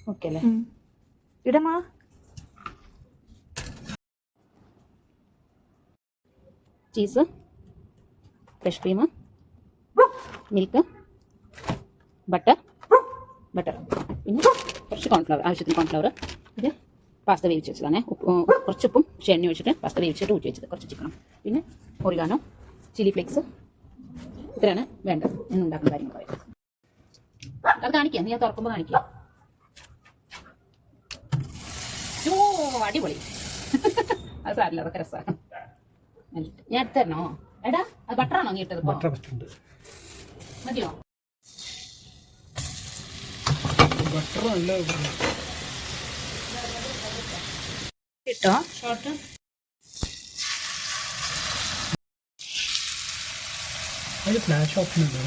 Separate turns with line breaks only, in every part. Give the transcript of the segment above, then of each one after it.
Okay അല്ലേ? ഇടമാ cheese, fresh cream, milk, butter, പിന്നെ കുറച്ച് കോൺഫ്ലവർ, ആവശ്യത്തിന് കോൺഫ്ലവർ. ഇത് പാസ്ത വേവിച്ച് വെച്ചതാണ്. കുറച്ച് ഉപ്പും എണ്ണ ഒഴിച്ചിട്ട് പാസ്ത വേവിച്ചിട്ട് ഊറ്റി വെച്ചത്. കുറച്ച് ചിക്കനും പിന്നെ ഒറിഗാനോ, ചില്ലി ഫ്ലേക്സ്. ഇത്രയാണ് വേണ്ടത്. എന്ന് ഉണ്ടാക്കുന്ന കാര്യങ്ങൾ പറയാം. അത് കാണിക്കാം, നീ തുറക്കുമ്പോൾ കാണിക്കാം. അടിപൊളി. അത് സാരില്ല, അതൊക്കെ രസമാണ്. ഞാൻ എടുത്ത് തരണോ? എടാ അത് ബട്ടറാണോ നീ ഇട്ടത്? മതിയോ? ഇട്ടോ ഷോർട്ട്.
ഫ്ലാഷ് ഓപ്ഷൻ ഉണ്ട്.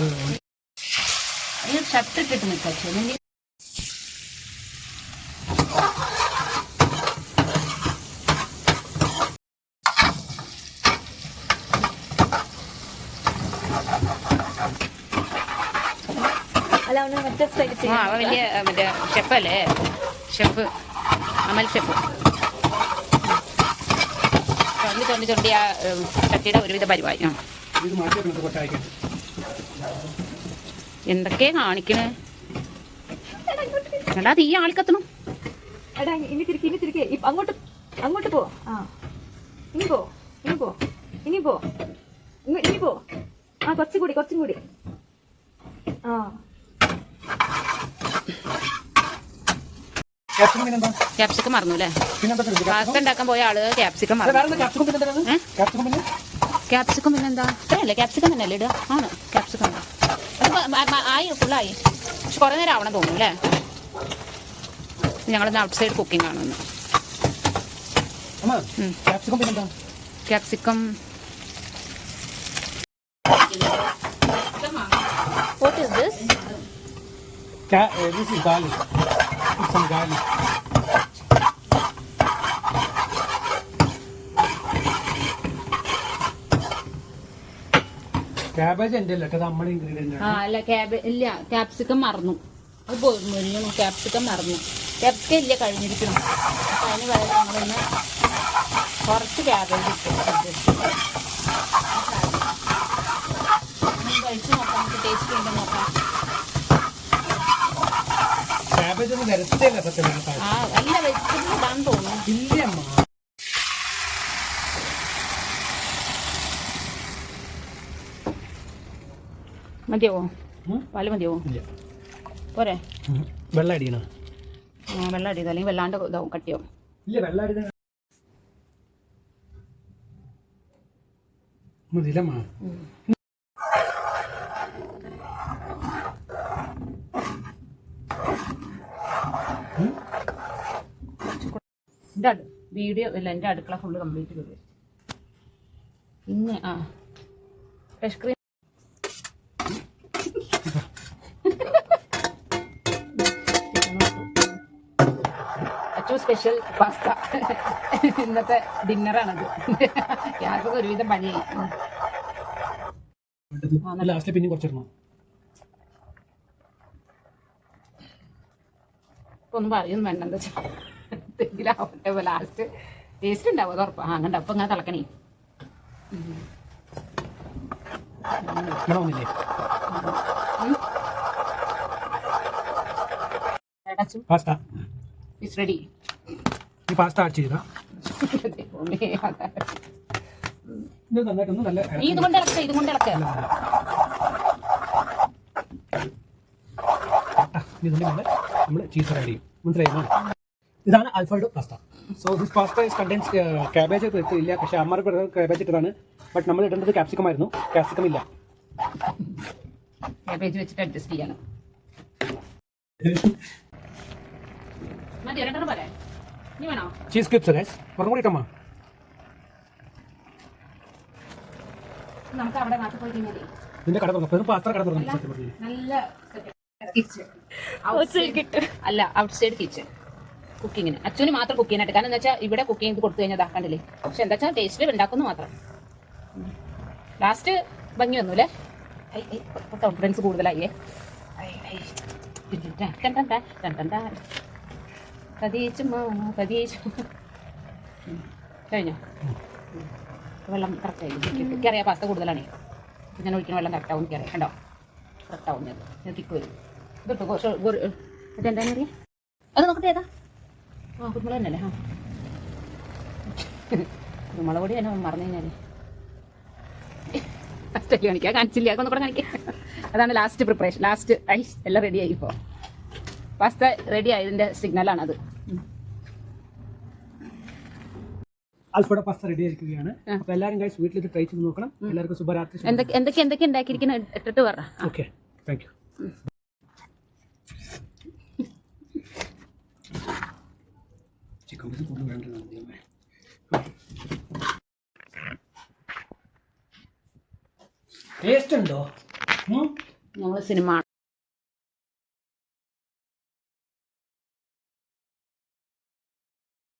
ഷർട്ട് ഇട്ടിട്ട് നിൽക്കാം. അവൻ വലിയ മറ്റേ ഷെഫല്ലേ, ഷെഫ് അമൽ ഷെഫ്. ചൊണ്ടി ആ ചട്ടിയുടെ ഒരുവിധ പരിപാടി. എന്തൊക്കെയാ കാണിക്കണേ? എടാ തീ ആളിക്കത്തണം.
എടാ ഇനി തിരികെ അങ്ങോട്ട് പോ. ഇനി പോ. കുറച്ചും കൂടി.
ക്യാപ്സിക്കം മറന്നു അല്ലേ? പാസ്ത ഉണ്ടാക്കാൻ പോയ ആള് ക്യാപ്സിക്കം മറന്നു. ക്യാപ്സിക്കം പിന്നെന്താ? അല്ലേ ക്യാപ്സിക്കം തന്നെ അല്ലേ ഇടുക? ആണ് ക്യാപ്സിക്കം. അത് ആയി, ഫുള്ളായി. പക്ഷെ കുറെ നേരം ആവണം തോന്നുന്നു അല്ലേ? ഞങ്ങളിന്ന് ഔട്ട് സൈഡ് കുക്കിംഗ് ആണ്. Capsicum What is this?
This is garlic. Put some garlic. Cabbage and the നമ്മൾ ഇൻഗ്രീഡിയന്റ് ആണ്.
അല്ല ഇല്ല, ക്യാപ്സിക്കം മറന്നു. അത് മുരിഞ്ഞു. ക്യാപ്സിക്കം മറന്നു. ക്യാപ്സിക്കം ഇല്ല, കഴിഞ്ഞിരിക്കണം. അപ്പൊ അതിന് പകരം നമ്മളൊന്ന് കുറച്ച് ക്യാബേജ് ഇട്ടു. കഴിച്ചു നോക്കാം, ടേസ്റ്റ് ഉണ്ടോ നോക്കാം.
ക്യാബേജ് ഒന്നും വരത്തില്ല സത്യം.
അല്ല വെജിറ്റബിൾ ഇടാന്ന് തോന്നുന്നു.
ഇല്ല
മതിയാവോ? പാല് മതിയാവോ? പോരെ?
വെള്ളം അടിയണോ?
വെള്ളം അടിയത്, അല്ലെങ്കിൽ വെള്ളാണ്ട് ഇതാവും, കട്ടിയാവും.
ഇല്ല വെള്ളം അടിയ മതിലമ്മ.
എൻ്റെ വീഡിയോ ഇല്ല, എൻ്റെ അടുക്കള ഫുള്ള് കംപ്ലീറ്റ് ചെയ്തു. പിന്നെ ഫ്രഷ് ക്രീം സ്പെഷ്യൽ പാസ്ത. ഇന്നത്തെ ഡിന്നറാണത്. യാതൊക്കെ ഒരുവിധം പണിയായി.
പിന്നെ കുറച്ചിടണം.
ഇപ്പൊ ഒന്നും പറയൊന്നും വേണ്ട, എന്താ വെച്ചാൽ ലാസ്റ്റ് ടേസ്റ്റ് ഉണ്ടാവും, അത് ഉറപ്പാ. അങ്ങനെ അപ്പൊ ഇങ്ങനെ തിളക്കണേ. It's ready.
ഈ പാസ്ത ആഡ് ചെയ്താ
ഇതുകൊണ്ട് ഇളക്കുക.
നമ്മൾ ചീസ് ആഡ് ചെയ്യും. മനസ്സിലായിരുന്നു? ഇതാണ് Alfredo pasta. So this pasta contains cabbage ഇല്ല, പക്ഷേ അമ്മ ക്യാബേജ് ഇട്ടതാണ്. ബട്ട് നമ്മൾ ഇടേണ്ടത് ക്യാപ്സിക്കം ആയിരുന്നു. ക്യാപ്സിക്കം ഇല്ല.
ക്യാബേജ് വെച്ചിട്ട് അഡ്ജസ്റ്റ് ചെയ്യണം.
ചീസ് ക്യൂബ്സ് ഗൈസ്, ഒരെണ്ണം കൂടി ഇട്ടമ്മ.
നമുക്ക് അവിടെ നാട്ടിൽ പോയി കഴിഞ്ഞാൽ
ഇതിന്റെ കട തുറന്നു, പാസ്ത കട തുറന്നു.
നല്ല കിച്ചൺ അല്ല, ഔട്ട് സൈഡ് കിച്ചൺ കുക്കിങ്ങിന്. അച്ഛന് മാത്രം കുക്ക് ചെയ്യാനായിട്ട്. കാരണം എന്താ വെച്ചാൽ ഇവിടെ കുക്ക് ചെയ്ത് കൊടുത്തു കഴിഞ്ഞാൽ കണ്ടില്ലേ. പക്ഷെ എന്താ വെച്ചാൽ ടേസ്റ്റ് ഉണ്ടാക്കുന്നു മാത്രം. ലാസ്റ്റ് ഭംഗി വന്നു അല്ലേ? കോൺഫിഡൻസ് കൂടുതലായേ. പതിയേച്ചു കഴിഞ്ഞോ? വെള്ളം കറക്റ്റായി. എനിക്കറിയാം പാസ്ത കൂടുതലാണേ. ഞാൻ ഒഴിക്കുന്ന വെള്ളം കറക്റ്റാവും എനിക്കറിയാം. കണ്ടോ? കറക്റ്റാവും ഞാൻ തിക്ക് വരും. ഇതിട്ടോ ഇതെന്താണെന്ന് അറിയാം. അത് നോക്കട്ടെ ഏതാ? ആ കുരുമുളക് തന്നെയല്ലേ? ആ കുരുമുളക് പൊടി തന്നെ മറന്നു കഴിഞ്ഞാൽ ഫസ്റ്റ് കാണിച്ചില്ല. അതൊന്നും കൂടെ കാണിക്കാം. അതാണ് ലാസ്റ്റ് പ്രിപ്പറേഷൻ. ലാസ്റ്റ് എല്ലാം റെഡിയായി. ഇപ്പോൾ പാസ്ത റെഡിയായി. ഇതിൻ്റെ സിഗ്നലാണത്.
ആൽഫ്രഡോ പാസ്ത റെഡി ആയിരിക്കുകയാണ്. അപ്പോൾ എല്ലാവരും ഗൈസ് വീട്ടിൽ ഇത് ട്രൈ ചെയ്ത് നോക്കണം. എല്ലാവർക്കും ശുഭരാത്രി.
എന്തൊക്കെ ഉണ്ടാക്കിയിരിക്കുന്ന ഇട്ടിട്ട് പറ.
Okay, thank you. Chicken piece കൂടുതൽ വേണ്ടത് ടേസ്റ്റ് ഉണ്ടോ?
ഞങ്ങൾ സിനിമ